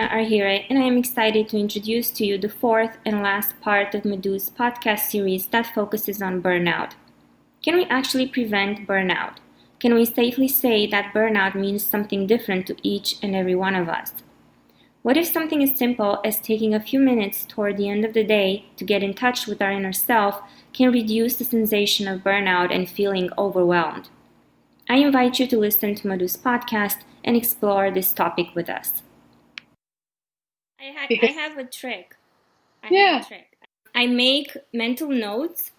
Adina Arhire, and I am excited to introduce to you the fourth and last part of Madhu's podcast series that focuses on burnout. Can we actually prevent burnout? Can we safely say that burnout means something different to each and every one of us? What if something as simple as taking a few minutes toward the end of the day to get in touch with our inner self can reduce the sensation of burnout and feeling overwhelmed? I invite you to listen to Madhu's podcast and explore this topic with us. I have a trick. I make mental notes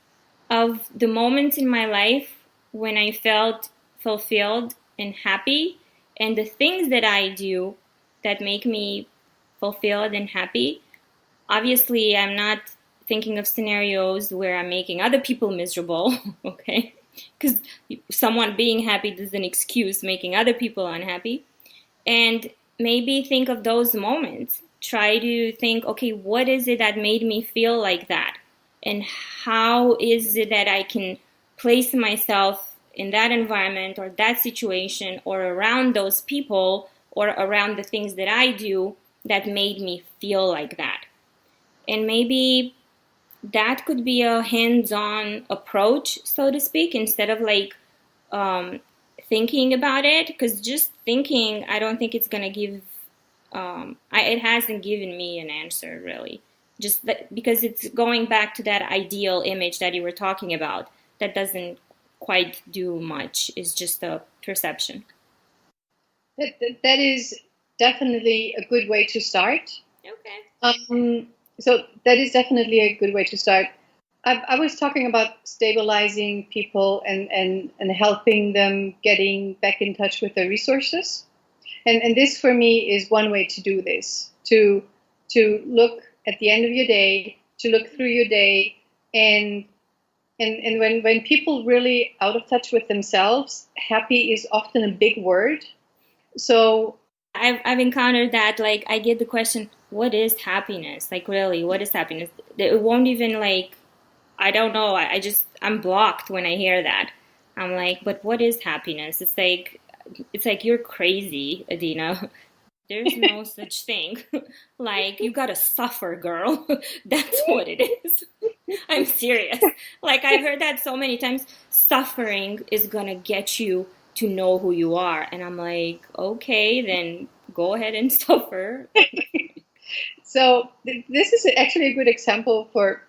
of the moments in my life when I felt fulfilled and happy, and the things that I do that make me fulfilled and happy. Obviously, I'm not thinking of scenarios where I'm making other people miserable, okay? Because someone being happy doesn't excuse making other people unhappy. And maybe think of those moments. Try to think, okay, what is it that made me feel like that? And how is it that I can place myself in that environment or that situation or around those people or around the things that I do that made me feel like that? And maybe that could be a hands-on approach, so to speak, instead of thinking about it, because just thinking, I don't think it's going to give, it hasn't given me an answer, really. Just because it's going back to that ideal image that you were talking about, that doesn't quite do much. It's just a perception. That is definitely a good way to start. Okay. So that is definitely a good way to start. I was talking about stabilizing people and helping them getting back in touch with their resources. And this for me is one way to do this, to look at the end of your day, to look through your day, and when people really out of touch with themselves, happy is often a big word. So I've encountered that, like, I get the question, what is happiness? Like, really, what is happiness? It won't even, like, I don't know. I'm blocked when I hear that. I'm like, but what is happiness? It's like you're crazy, Adina. There's no such thing. Like, you gotta suffer, girl. That's what it is. I'm serious. Like, I've heard that so many times. Suffering is gonna get you to know who you are. And I'm like, okay, then go ahead and suffer. So this is actually a good example for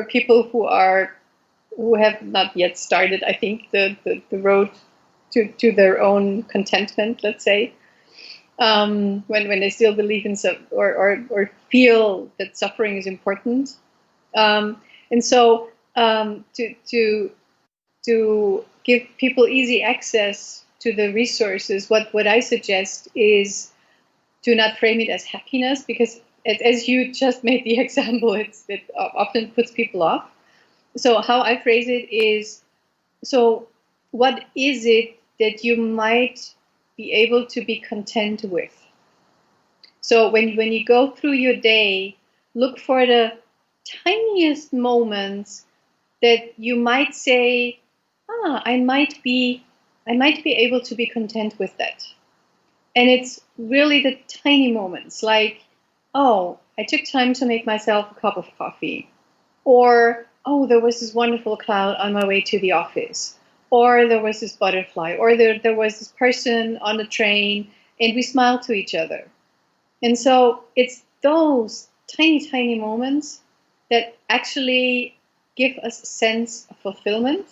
people who have not yet started, I think, the road to their own contentment, let's say, when they still believe in or feel that suffering is important. And so to give people easy access to the resources, what I suggest is to not frame it as happiness, because as you just made the example, it often puts people off. So how I phrase it is, so what is it that you might be able to be content with? So when you go through your day, look for the tiniest moments that you might say, I might be able to be content with that. And it's really the tiny moments, like, oh, I took time to make myself a cup of coffee. Or, oh, there was this wonderful cloud on my way to the office. Or there was this butterfly. Or there was this person on the train, and we smiled to each other. And so it's those tiny, tiny moments that actually give us a sense of fulfillment.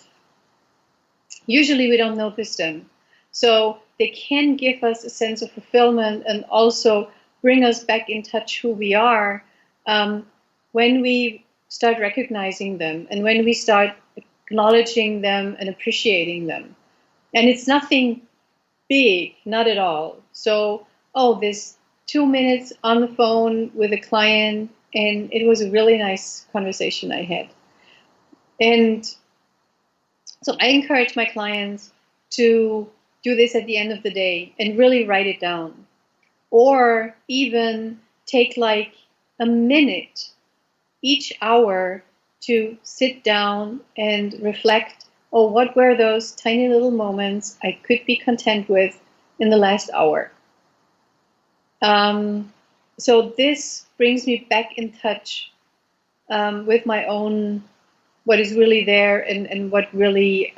Usually we don't notice them. So they can give us a sense of fulfillment and also bring us back in touch who we are when we start recognizing them and when we start acknowledging them and appreciating them. And it's nothing big, not at all. So, this 2 minutes on the phone with a client, and it was a really nice conversation I had. And so I encourage my clients to do this at the end of the day and really write it down. Or even take like a minute each hour to sit down and reflect, what were those tiny little moments I could be content with in the last hour? So this brings me back in touch with my own, what is really there, and what really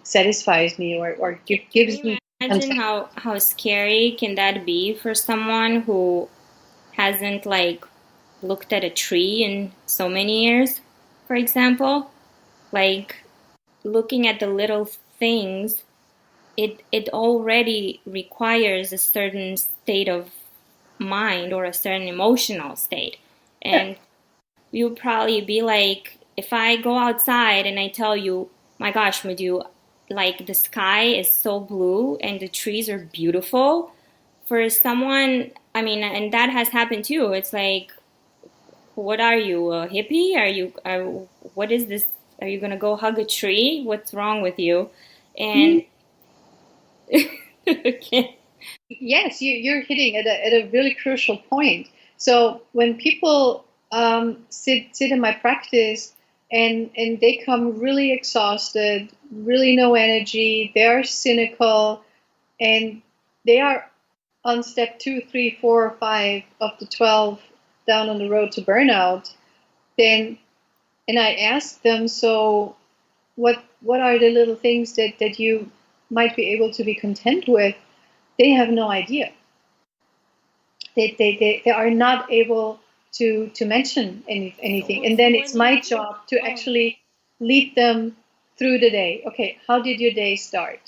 satisfies me, or gives me. Can you imagine how scary can that be for someone who hasn't like looked at a tree in so many years, for example? Like looking at the little things, it already requires a certain state of mind or a certain emotional state. Yeah. And you'll probably be like, if I go outside and I tell you, my gosh, Madhu, like the sky is so blue and the trees are beautiful. For someone, I mean, and that has happened too. It's like, what are you, a hippie? What is this? Are you gonna go hug a tree? What's wrong with you? And okay. Yes, you're hitting at a really crucial point. So when people sit in my practice, and they come really exhausted, really no energy, they're cynical, and they are on step 2, 3, 4, 5 of the 12 down on the road to burnout, then, and I ask them, so what are the little things that you might be able to be content with? They have no idea. They are not able to mention anything. And then it's my job to actually lead them through the day. Okay, how did your day start?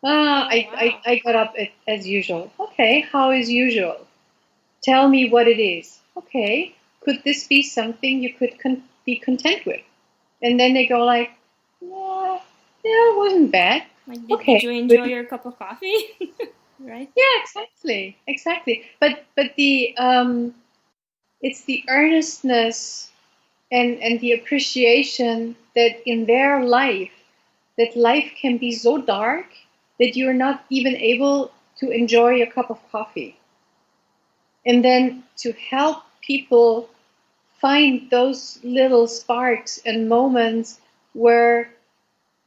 I got up as usual. Okay, how is usual? Tell me what it is. Okay, could this be something you could be content with? And then they go like, yeah, it wasn't bad. Like, did you enjoy your cup of coffee? Right? Yeah, exactly. But the it's the earnestness and the appreciation that in their life, that life can be so dark that you're not even able to enjoy a cup of coffee. And then to help people find those little sparks and moments where,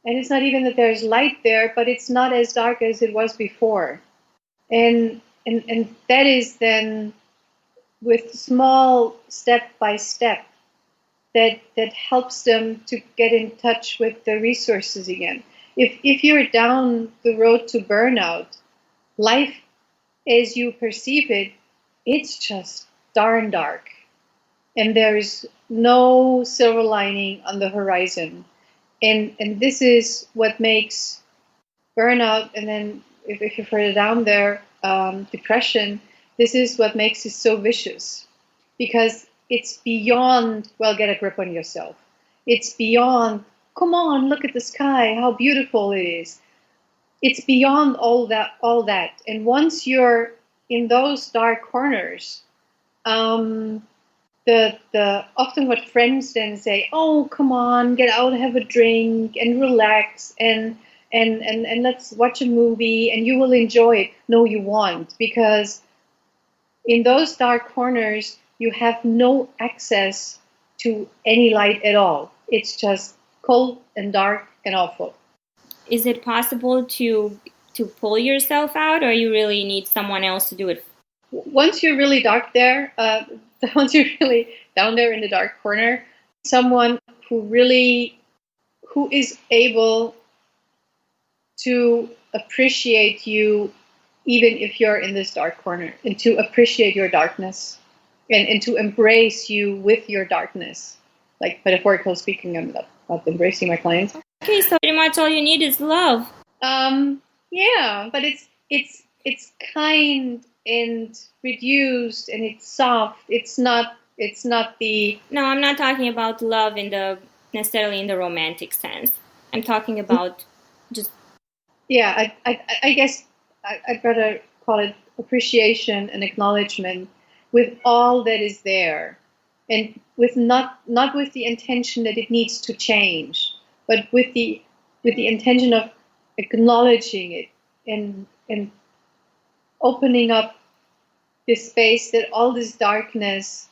and it's not even that there's light there, but it's not as dark as it was before. And that is then with small step by step that helps them to get in touch with the resources again. If you're down the road to burnout, life as you perceive it, it's just darn dark. And there is no silver lining on the horizon. And this is what makes burnout, and then if you're further down there, depression, this is what makes it so vicious. Because it's beyond, well, get a grip on yourself. It's beyond, come on, look at the sky, how beautiful it is. It's beyond all that. And once you're in those dark corners, the often what friends then say, oh, come on, get out, have a drink, and relax, and let's watch a movie, and you will enjoy it. No, you won't, because in those dark corners, you have no access to any light at all. It's just cold and dark and awful. Is it possible to pull yourself out, or you really need someone else to do it? Once you're really dark there, once you're really down there in the dark corner, someone who is able to appreciate you even if you're in this dark corner, and to appreciate your darkness, and to embrace you with your darkness. Like metaphorical speaking, I'm not embracing my clients. Okay, so pretty much all you need is love. Yeah, but it's kind and reduced, and it's soft. It's not the. No, I'm not talking about love necessarily in the romantic sense. I'm talking about just. Yeah, I guess I'd rather call it appreciation and acknowledgement with all that is there, and with not with the intention that it needs to change, but with the intention of acknowledging it, and opening up this space that all this darkness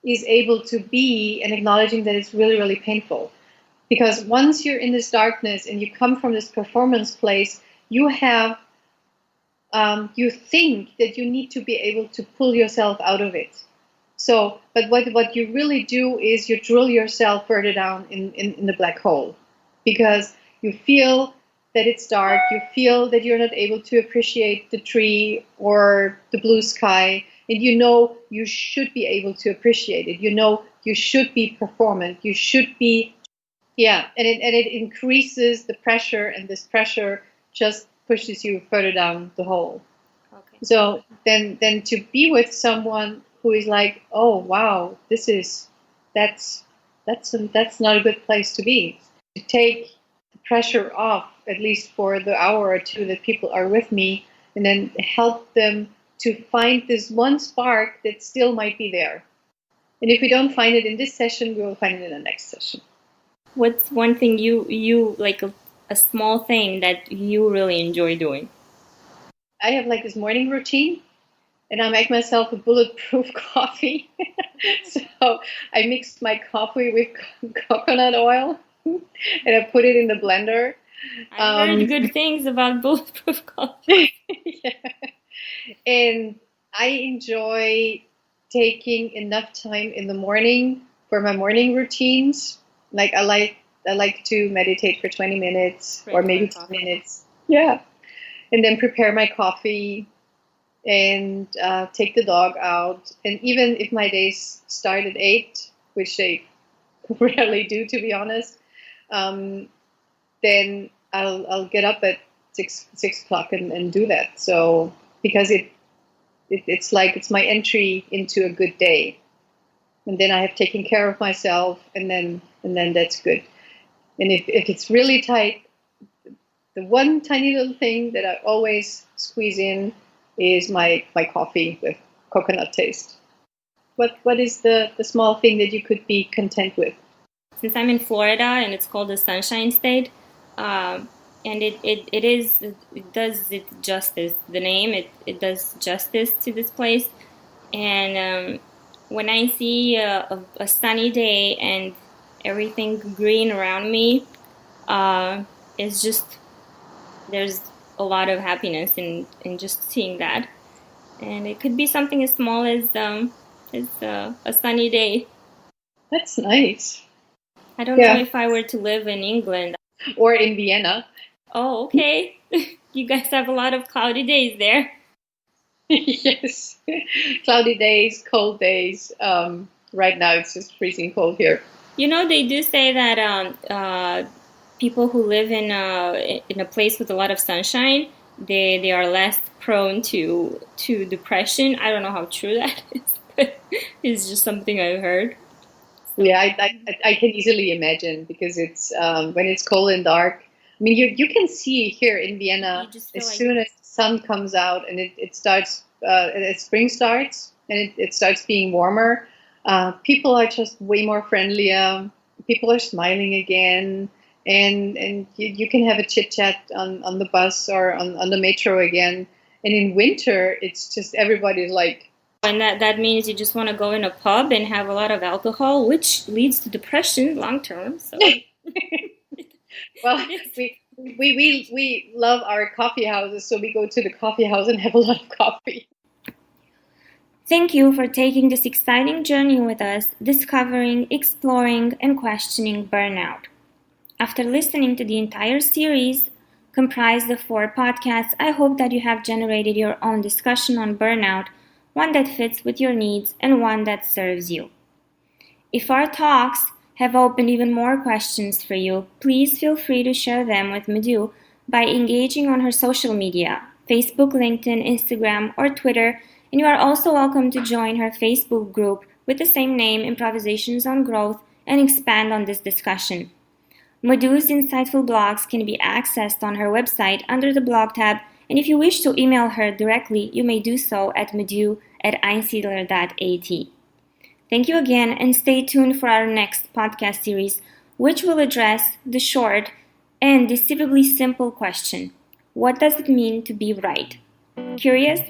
is able to be, and acknowledging that it's really, really painful. Because once you're in this darkness and you come from this performance place, you have you think that you need to be able to pull yourself out of it. So, but what you really do is you drill yourself further down in the black hole, because you feel that it's dark, you feel that you're not able to appreciate the tree or the blue sky, and you know you should be able to appreciate it. You know you should be performant, you should be, yeah, and it increases the pressure, and this pressure just pushes you further down the hole. Okay. So then to be with someone who is like, oh wow, that's not a good place to be. To take the pressure off, at least for the hour or two that people are with me, and then help them to find this one spark that still might be there. And if we don't find it in this session, we will find it in the next session. What's one thing you like, a small thing that you really enjoy doing? I have like this morning routine, and I make myself a bulletproof coffee. So I mix my coffee with coconut oil, and I put it in the blender. I've heard good things about bulletproof coffee. Yeah. And I enjoy taking enough time in the morning for my morning routines. Like I like to meditate for 20 minutes or maybe 10 minutes. Yeah. And then prepare my coffee and take the dog out. And even if my days start at 8, which they rarely do, to be honest, then I'll get up at 6 o'clock and do that. So because it's like it's my entry into a good day, and then I have taken care of myself, and then that's good. And if it's really tight, the one tiny little thing that I always squeeze in is my coffee with coconut taste. What is the small thing that you could be content with? Since I'm in Florida and it's called the Sunshine State, and it does it justice. The name it does justice to this place. And when I see a sunny day and everything green around me, it's just, there's a lot of happiness in just seeing that. And it could be something as small as a sunny day. That's nice. I don't know if I were to live in England or in Vienna. Oh, okay. You guys have a lot of cloudy days there. Yes, cloudy days, cold days. Right now it's just freezing cold here. You know, they do say that people who live in a place with a lot of sunshine, they are less prone to depression. I don't know how true that is, but it's just something I've heard. Yeah, I can easily imagine, because it's when it's cold and dark. I mean, you can see here in Vienna, as soon as the sun comes out and it starts, spring starts and it starts being warmer, people are just way more friendlier. People are smiling again, and you can have a chit chat on the bus or on the metro again. And in winter, it's just everybody's like. And that means you just want to go in a pub and have a lot of alcohol, which leads to depression long term. So. Well, we love our coffee houses, so we go to the coffee house and have a lot of coffee. Thank you for taking this exciting journey with us, discovering, exploring, and questioning burnout. After listening to the entire series, comprised of 4 podcasts, I hope that you have generated your own discussion on burnout, one that fits with your needs and one that serves you. If our talks have opened even more questions for you, please feel free to share them with Madhu by engaging on her social media, Facebook, LinkedIn, Instagram, or Twitter, and you are also welcome to join her Facebook group with the same name, Improvisations on Growth, and expand on this discussion. Madhu's insightful blogs can be accessed on her website under the blog tab, and if you wish to email her directly, you may do so at madhu@einsiedler.at. Thank you again, and stay tuned for our next podcast series, which will address the short and deceivably simple question: what does it mean to be right? Curious?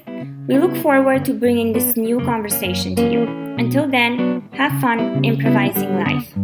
We look forward to bringing this new conversation to you. Until then, have fun improvising life.